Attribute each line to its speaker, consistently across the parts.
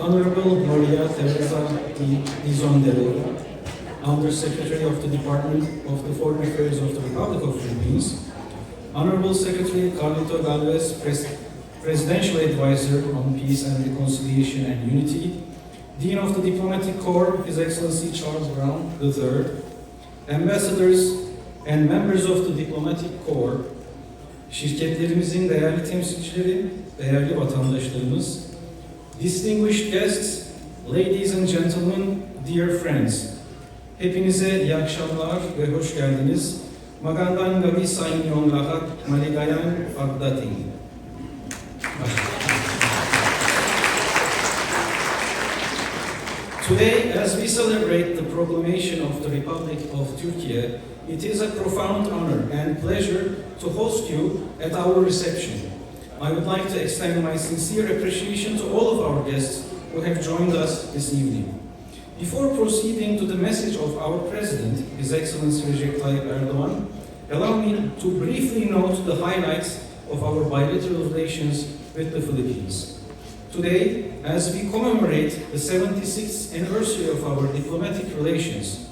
Speaker 1: Honorable Maria Teresa Dizondero, Under-Secretary of the Department of the Foreign Affairs of the Republic of Philippines, Honorable Secretary Carlito Galvez, Presidential Advisor on Peace and Reconciliation and Unity, Dean of the Diplomatic Corps, His Excellency Charles Brown III, Ambassadors and members of the Diplomatic Corps, şirketlerimizin değerli temsilcileri, değerli vatandaşlarımız, distinguished guests, ladies and gentlemen, dear friends, hepinize iyi akşamlar ve hoş geldiniz. Magandang gabi sa inyong lahat, maligayang pagdating. Today, as we celebrate the proclamation of the Republic of Türkiye, it is a profound honor and pleasure to host you at our reception. I would like to extend my sincere appreciation to all of our guests who have joined us this evening. Before proceeding to the message of our President, His Excellency Recep Tayyip Erdogan, allow me to briefly note the highlights of our bilateral relations with the Philippines. Today, as we commemorate the 76th anniversary of our diplomatic relations,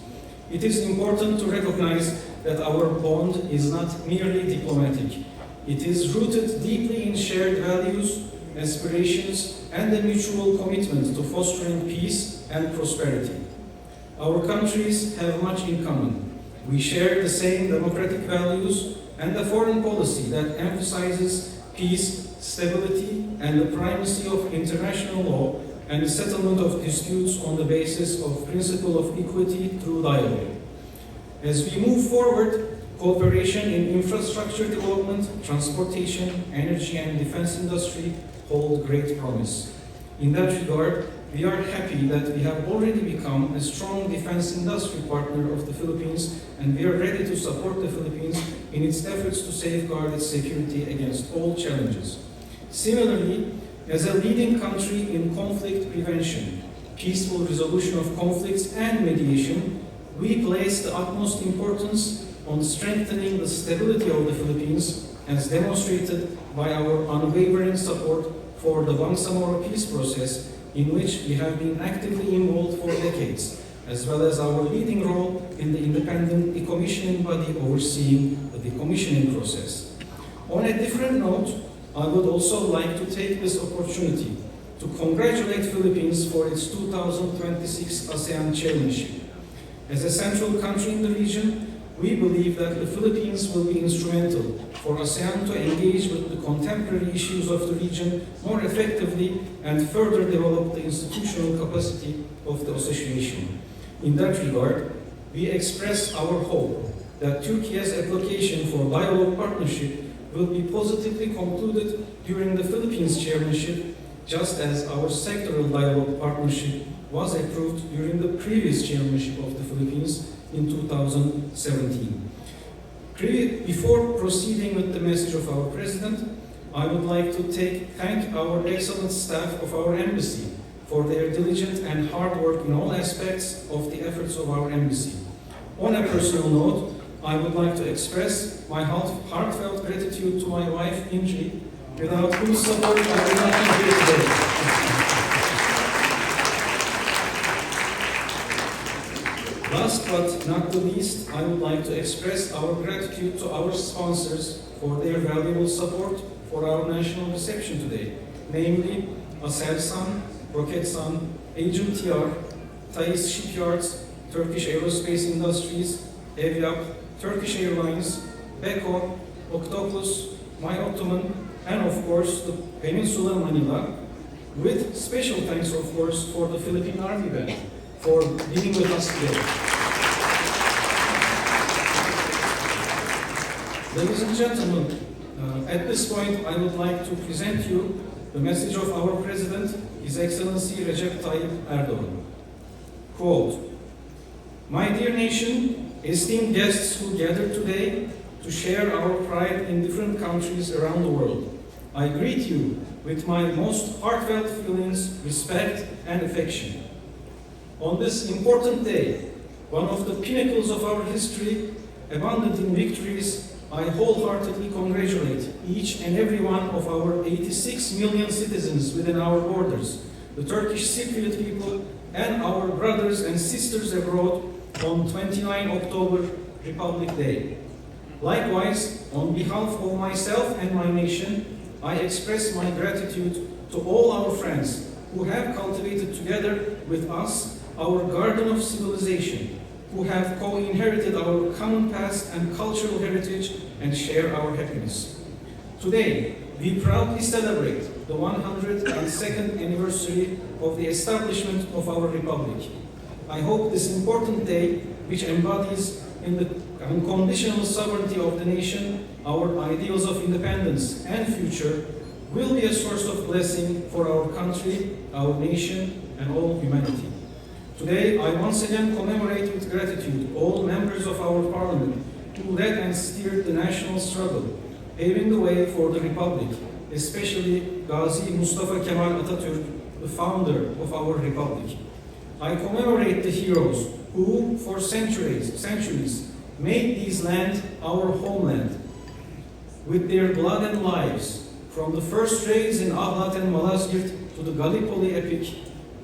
Speaker 1: it is important to recognize that our bond is not merely diplomatic. It is rooted deeply in shared values, aspirations, and a mutual commitment to fostering peace and prosperity. Our countries have much in common. We share the same democratic values and a foreign policy that emphasizes peace, stability, and the primacy of international law and the settlement of disputes on the basis of principle of equity through dialogue. As we move forward, cooperation in infrastructure development, transportation, energy, and defense industry hold great promise. In that regard, we are happy that we have already become a strong defense industry partner of the Philippines, and we are ready to support the Philippines in its efforts to safeguard its security against all challenges. Similarly, as a leading country in conflict prevention, peaceful resolution of conflicts, and mediation, we place the utmost importance on strengthening the stability of the Philippines, as demonstrated by our unwavering support for the Bangsamoro peace process, in which we have been actively involved for decades, as well as our leading role in the independent decommissioning body overseeing the decommissioning process. On a different note, I would also like to take this opportunity to congratulate Philippines for its 2026 ASEAN chairmanship. As a central country in the region, we believe that the Philippines will be instrumental for ASEAN to engage with the contemporary issues of the region more effectively and further develop the institutional capacity of the association. In that regard, we express our hope that Turkey's application for dialogue partnership will be positively concluded during the Philippines chairmanship, just as our sectoral dialogue partnership was approved during the previous chairmanship of the Philippines in 2017. Before proceeding with the message of our President, I would like to thank our excellent staff of our embassy for their diligent and hard work in all aspects of the efforts of our embassy. On a personal note, I would like to express my heartfelt gratitude to my wife, Inji, without whose support I would not be here today. Last but not the least, I would like to express our gratitude to our sponsors for their valuable support for our national reception today, namely Aselsan, Roketsan, Agent TR, Thais Shipyards, Turkish Aerospace Industries, Evyap, Turkish Airlines, Beko, Octopus, My Ottoman, and of course the Peninsula Manila, with special thanks of course for the Philippine Army Band for being with us today. Ladies and gentlemen, at this point I would like to present you the message of our President, His Excellency Recep Tayyip Erdogan. Quote, "My dear nation, esteemed guests who gathered today to share our pride in different countries around the world, I greet you with my most heartfelt feelings, respect, and affection. On this important day, one of the pinnacles of our history, abundant in victories, I wholeheartedly congratulate each and every one of our 86 million citizens within our borders the Turkish Cypriot people, and our brothers and sisters abroad on 29 October, Republic Day. Likewise, on behalf of myself and my nation, I express my gratitude to all our friends who have cultivated together with us our garden of civilization, who have co-inherited our common past and cultural heritage and share our happiness. Today, we proudly celebrate the 102nd anniversary of the establishment of our Republic. I hope this important day, which embodies in the unconditional sovereignty of the nation our ideals of independence and future, will be a source of blessing for our country, our nation, and all humanity. Today, I once again commemorate with gratitude all members of our parliament who led and steered the national struggle, paving the way for the Republic, especially Gazi Mustafa Kemal Atatürk, the founder of our Republic. I commemorate the heroes who, for centuries, made this land our homeland. With their blood and lives, from the first raids in Ahlat and Malazgirt to the Gallipoli epic,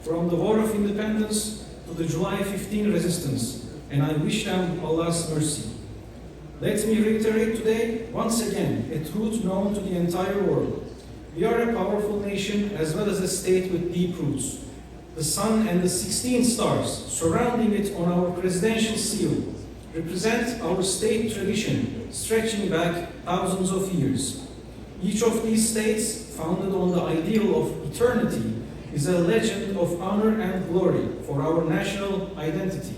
Speaker 1: from the War of Independence to the July 15 resistance, and I wish them Allah's mercy. Let me reiterate today, once again, a truth known to the entire world. We are a powerful nation as well as a state with deep roots. The sun and the 16 stars surrounding it on our presidential seal represent our state tradition stretching back thousands of years. Each of these states, founded on the ideal of eternity, is a legend of honor and glory for our national identity,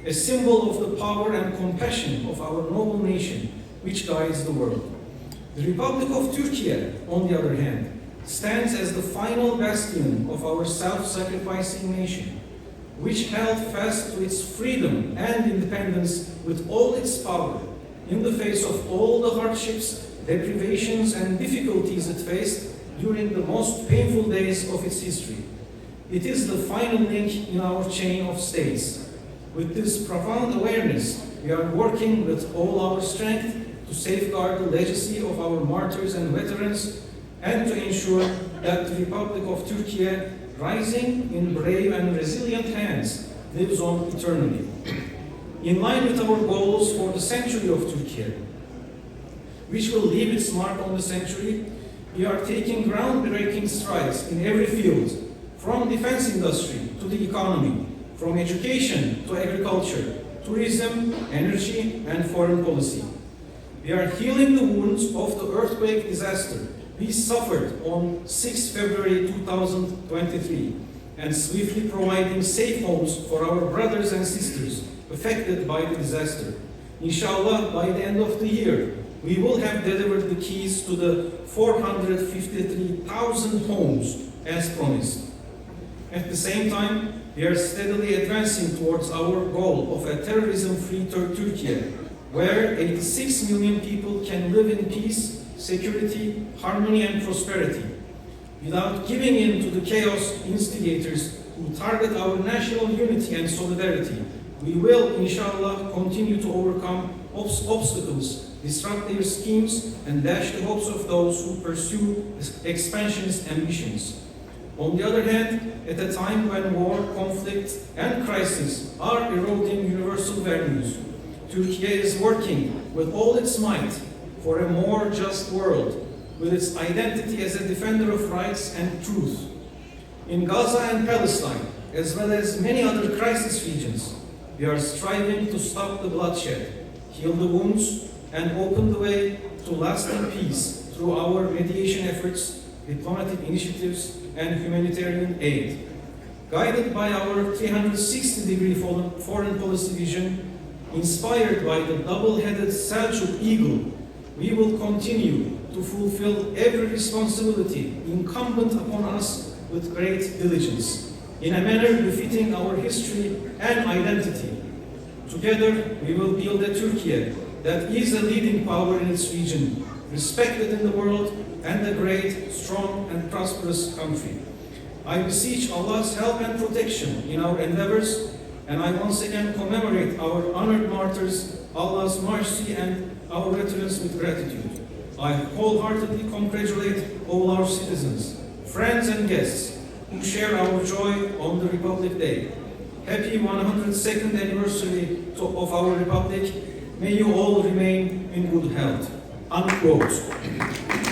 Speaker 1: a symbol of the power and compassion of our noble nation, which guides the world. The Republic of Türkiye, on the other hand, stands as the final bastion of our self-sacrificing nation, which held fast to its freedom and independence with all its power, in the face of all the hardships, deprivations, and difficulties it faced during the most painful days of its history. It is the final link in our chain of states. With this profound awareness, we are working with all our strength to safeguard the legacy of our martyrs and veterans and to ensure that the Republic of Türkiye, rising in brave and resilient hands, lives on eternally. In line with our goals for the century of Türkiye, which will leave its mark on the century, we are taking groundbreaking strides in every field, from defense industry to the economy, from education to agriculture, tourism, energy, and foreign policy. We are healing the wounds of the earthquake disaster we suffered on 6 February 2023 and swiftly providing safe homes for our brothers and sisters affected by the disaster. Inshallah, by the end of the year, we will have delivered the keys to the 453,000 homes as promised. At the same time, we are steadily advancing towards our goal of a terrorism-free Türkiye, where 86 million people can live in peace, security, harmony, and prosperity, without giving in to the chaos instigators who target our national unity and solidarity. We will, inshallah, continue to overcome obstacles, disrupt their schemes, and dash the hopes of those who pursue expansionist ambitions. On the other hand, at a time when war, conflict, and crisis are eroding universal values, Türkiye is working with all its might for a more just world, with its identity as a defender of rights and truth. In Gaza and Palestine, as well as many other crisis regions, we are striving to stop the bloodshed, heal the wounds, and open the way to lasting peace through our mediation efforts, diplomatic initiatives, and humanitarian aid. Guided by our 360-degree foreign policy vision, inspired by the double-headed Selçuk eagle, we will continue to fulfill every responsibility incumbent upon us with great diligence, in a manner befitting our history and identity. Together, we will build a Türkiye that is a leading power in its region, respected in the world, and a great, strong, and prosperous country. I beseech Allah's help and protection in our endeavors, and I once again commemorate our honored martyrs, Allah's mercy, and our veterans with gratitude. I wholeheartedly congratulate all our citizens, friends, and guests who share our joy on the Republic Day. Happy 102nd anniversary of our Republic. May you all remain in good health. Unquote.